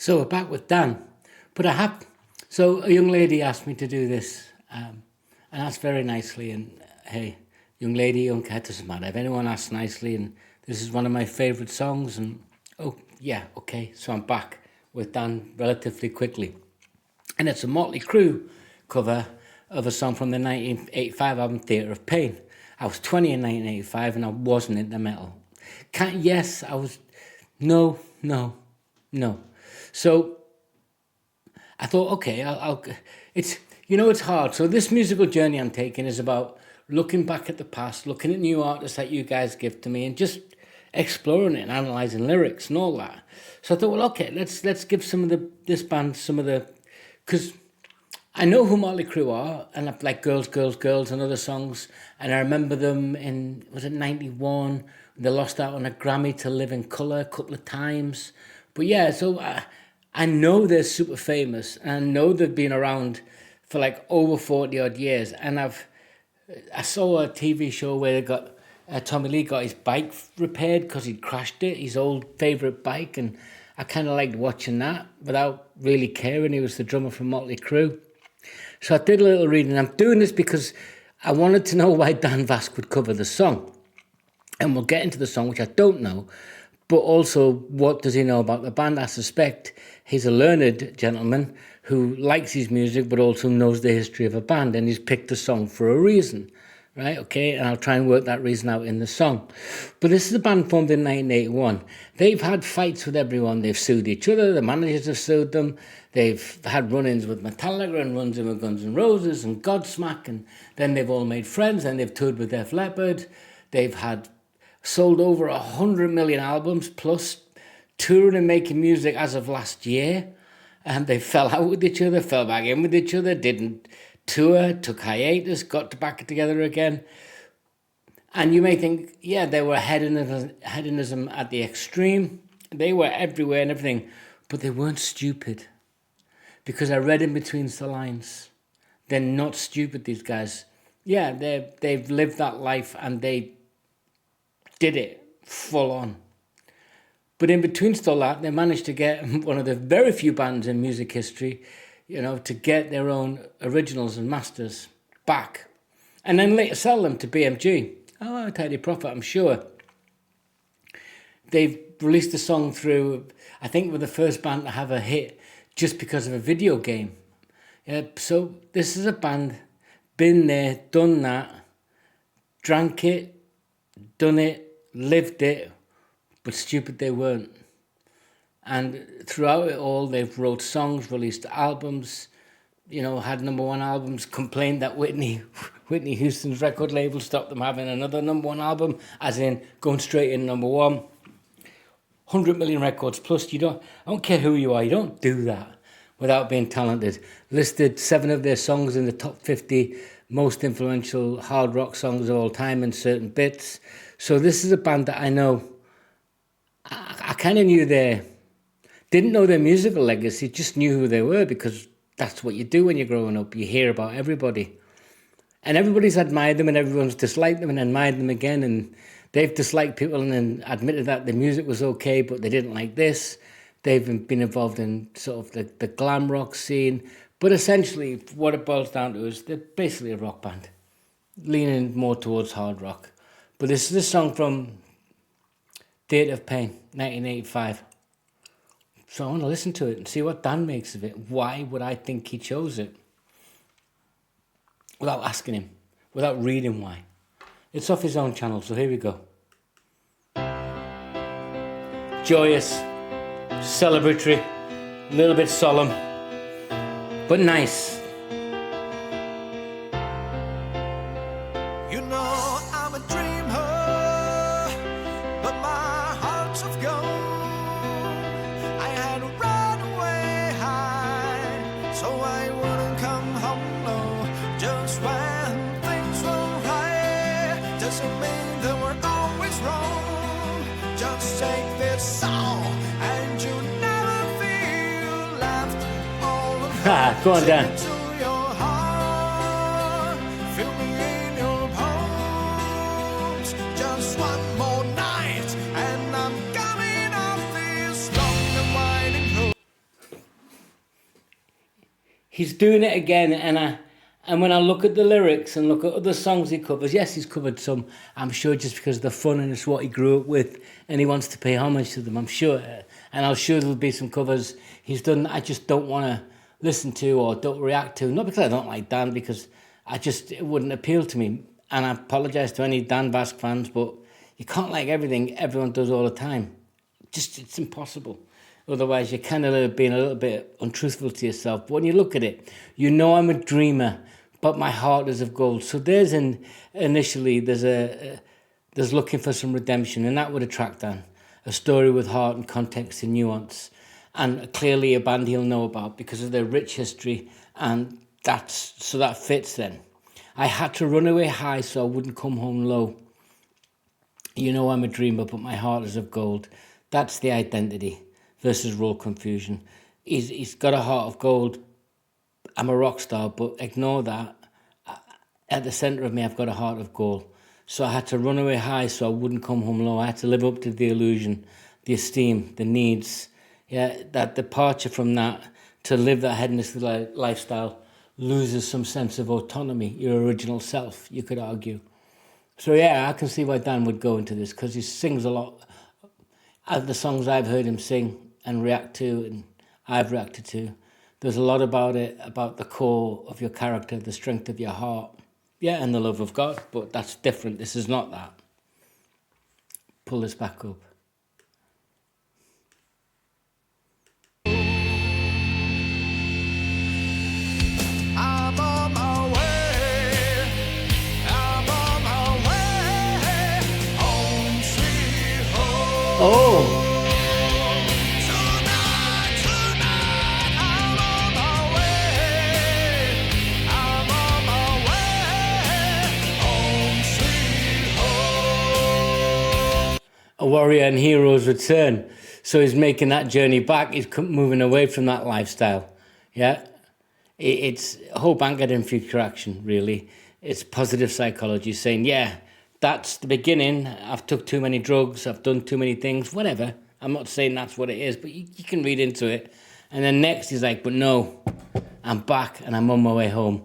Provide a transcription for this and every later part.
So we're back with Dan, but so a young lady asked me to do this, and asked very nicely, and hey, young lady, young cat, doesn't matter. If anyone asks nicely, and this is one of my favourite songs, and oh yeah, okay, so I'm back with Dan relatively quickly. And it's a Mötley Crüe cover of a song from the 1985 album Theatre of Pain. I was 20 in 1985 and I wasn't into metal. Yes, I was, no. So I thought, okay, it's hard. So this musical journey I'm taking is about looking back at the past, looking at new artists that you guys give to me, and just exploring it and analysing lyrics and all that. So I thought, well, okay, let's give this band some of the, because I know who Mötley Crüe are, and I've like Girls, Girls, Girls and other songs, and I remember them in, was it 91? They lost out on a Grammy to Live in Colour a couple of times. But yeah, so I know they're super famous, and I know they've been around for like over 40 odd years. And I saw a TV show where they got, Tommy Lee got his bike repaired because he'd crashed it, his old favourite bike, and I kind of liked watching that without really caring. He was the drummer from Mötley Crüe. So I did a little reading. I'm doing this because I wanted to know why Dan VASC would cover the song. And we'll get into the song, which I don't know, but also what does he know about the band? I suspect he's a learned gentleman who likes his music, but also knows the history of a band, and he's picked the song for a reason, right? Okay, and I'll try and work that reason out in the song. But this is a band formed in 1981. They've had fights with everyone. They've sued each other. The managers have sued them. They've had run-ins with Metallica and runs-in with Guns N' Roses and Godsmack, and then they've all made friends, and they've toured with Def Leppard. They've had sold over 100 million albums, plus touring and making music as of last year. And they fell out with each other, fell back in with each other, didn't tour, took hiatus, got back together again. And you may think, yeah, they were hedonism at the extreme. They were everywhere and everything, but they weren't stupid. Because I read in between the lines, they're not stupid, these guys. Yeah, they've lived that life and they did it full on. But in between all that, they managed to get one of the very few bands in music history, to get their own originals and masters back. And then later sell them to BMG. Oh, a tidy profit, I'm sure. They've released a song through, I think we're the first band to have a hit just because of a video game. So this is a band, been there, done that, drank it, done it, lived it, but stupid they weren't. And throughout it all, they've wrote songs, released albums, had number one albums, complained that Whitney Houston's record label stopped them having another number one album, as in going straight in number one. 100 million records plus. I don't care who you are, you don't do that without being talented. Listed 7 of their songs in the top 50 most influential hard rock songs of all time in certain bits. So this is a band that I know, I kind of didn't know their musical legacy, just knew who they were because that's what you do when you're growing up. You hear about everybody. And everybody's admired them and everyone's disliked them and admired them again. And they've disliked people and then admitted that the music was okay, but they didn't like this. They've been involved in sort of the glam rock scene. But essentially, what it boils down to is they're basically a rock band, leaning more towards hard rock. But this is a song from Theatre of Pain, 1985. So I want to listen to it and see what Dan makes of it. Why would I think he chose it? Without asking him, without reading why. It's off his own channel, so here we go. Joyous, celebratory, a little bit solemn, but nice. I'm a dreamer, but my heart's of gold. I had to run away high, so I wouldn't come home low. Just when things were right, doesn't mean that we're always wrong. Just take this song, and you'll never feel left all alone. Go on, Dan. he's doing it again, and when I look at the lyrics and look at other songs he covers, yes, he's covered some, I'm sure, just because they're fun and it's what he grew up with and he wants to pay homage to them, I'm sure. And I'm sure there'll be some covers he's done that I just don't want to listen to or don't react to. Not because I don't like Dan, because it wouldn't appeal to me. And I apologise to any Dan VASC fans, but you can't like everything everyone does all the time. It's impossible. Otherwise, you're kind of being a little bit untruthful to yourself. But when you look at it, you know I'm a dreamer, but my heart is of gold. So there's looking for some redemption, and that would attract Dan. A story with heart and context and nuance, and clearly a band he'll know about because of their rich history, and that fits then. I had to run away high so I wouldn't come home low. You know I'm a dreamer, but my heart is of gold. That's the identity versus role confusion. He's got a heart of gold. I'm a rock star, but ignore that. At the centre of me, I've got a heart of gold. So I had to run away high so I wouldn't come home low. I had to live up to the illusion, the esteem, the needs. Yeah, that departure from that to live that hedonistic lifestyle loses some sense of autonomy, your original self, you could argue. So yeah, I can see why Dan would go into this, because he sings a lot. Of the songs I've heard him sing and react to, and I've reacted to, there's a lot about it, about the core of your character, the strength of your heart. Yeah, and the love of God, but that's different. This is not that. Pull this back up. I'm on my way. I'm on my way. Home, sweet home. Oh! A warrior and hero's return. So he's making that journey back. He's moving away from that lifestyle. Yeah, it's hope anchored in future action. Really, it's positive psychology saying, yeah, that's the beginning. I've took too many drugs. I've done too many things. Whatever. I'm not saying that's what it is, but you can read into it. And then next he's like, but no, I'm back and I'm on my way home.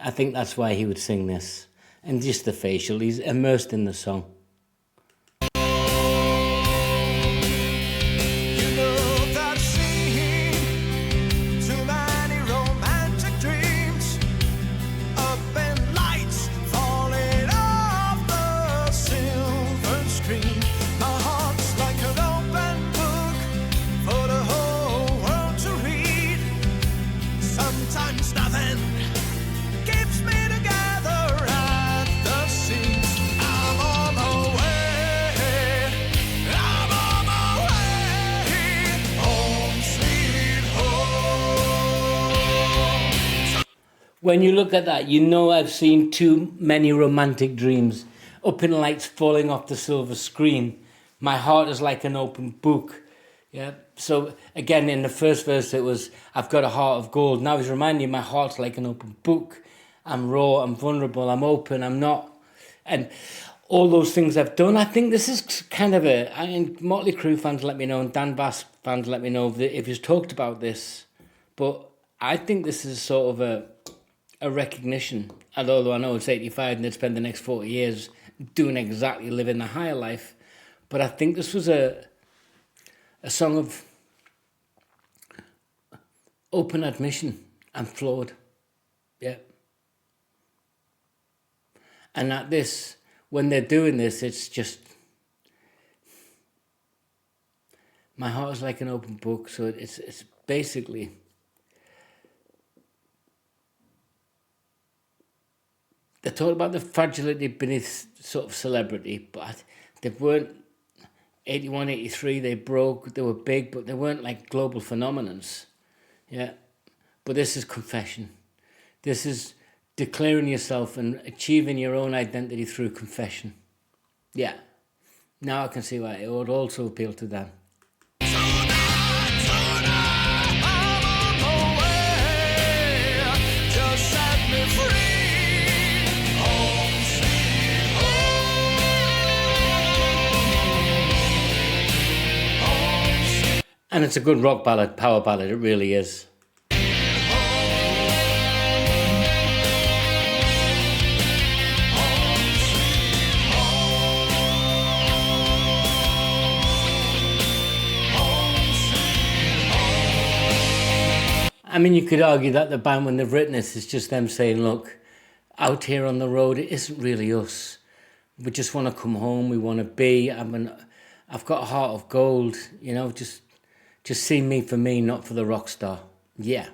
I think that's why he would sing this. And just the facial. He's immersed in the song. When you look at that, you know I've seen too many romantic dreams. Up in lights falling off the silver screen. My heart is like an open book. Yeah. So again, in the first verse, it was, I've got a heart of gold. Now he's reminding you, my heart's like an open book. I'm raw, I'm vulnerable, I'm open, I'm not. And all those things I've done, I think this is kind of Mötley Crüe fans let me know, and Dan VASC fans let me know if he's talked about this. But I think this is sort of a recognition, and although I know it's 85 and they'd spend the next 40 years doing exactly living the higher life, but I think this was a song of open admission. I'm flawed. Yeah. And at this, when they're doing this, it's just, my heart is like an open book, so it's basically, they talk about the fragility beneath sort of celebrity, but they weren't, 81, 83, they broke, they were big, but they weren't like global phenomenons. Yeah. But this is confession. This is declaring yourself and achieving your own identity through confession. Yeah. Now I can see why it would also appeal to Dan. And it's a good rock ballad, power ballad, it really is. I mean, you could argue that the band, when they've written this, is just them saying, look, out here on the road, it isn't really us. We just want to come home. We want to be. I've got a heart of gold, you know, just see me for me, not for the rock star. Yeah.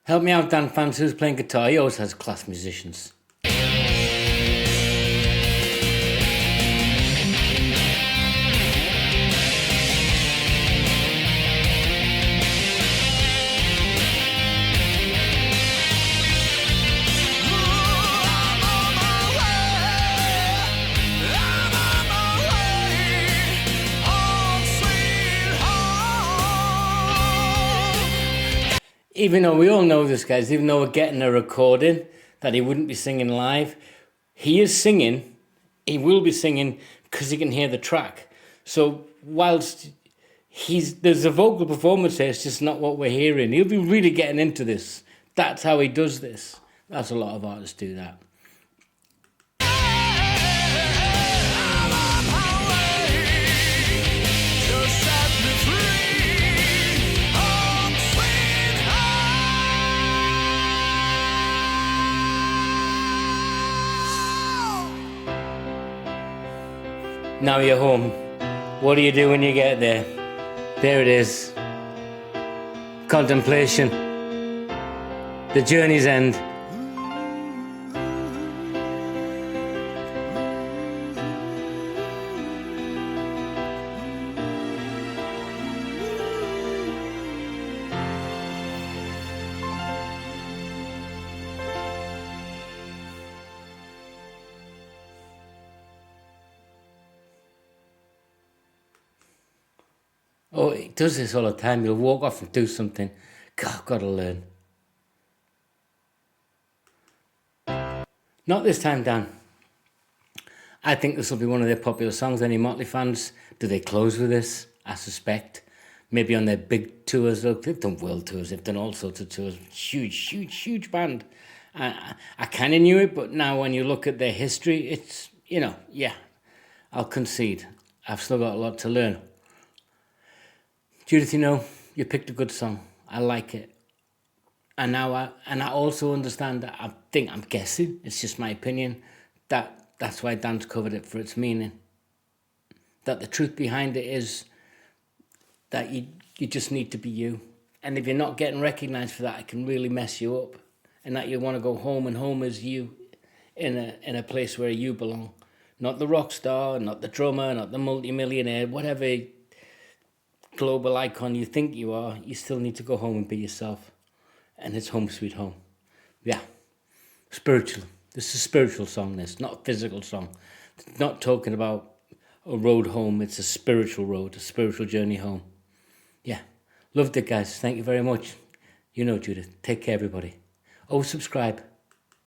Help me out, Dan fans. Who's playing guitar? He always has class musicians. Even though we all know this, guys, even though we're getting a recording that he wouldn't be singing live, he is singing. He will be singing because he can hear the track. So whilst there's a vocal performance here, it's just not what we're hearing. He'll be really getting into this. That's how he does this. That's a lot of artists do that. Now you're home. What do you do when you get there? There it is. Contemplation. The journey's end. Oh, he does this all the time. He'll walk off and do something. God, I've got to learn. Not this time, Dan. I think this will be one of their popular songs. Any Mötley fans, do they close with this? I suspect. Maybe on their big tours. Look, they've done world tours. They've done all sorts of tours. Huge, huge, huge band. I kind of knew it, but now when you look at their history, it's, you know, yeah, I'll concede. I've still got a lot to learn. Judith, you know, you picked a good song. I like it. And now I also understand that I'm guessing, it's just my opinion, that's why Dan's covered it for its meaning. That the truth behind it is that you just need to be you. And if you're not getting recognised for that, it can really mess you up. And that you want to go home, and home is you in a place where you belong. Not the rock star, not the drummer, not the multi-millionaire, whatever global icon you think you are, you still need to go home and be yourself. And it's home sweet home. Yeah. Spiritual. This is a spiritual song, this, not a physical song. It's not talking about a road home, it's a spiritual road, a spiritual journey home. Yeah. Loved it, guys. Thank you very much. You know, Judith. Take care, everybody. Oh, subscribe.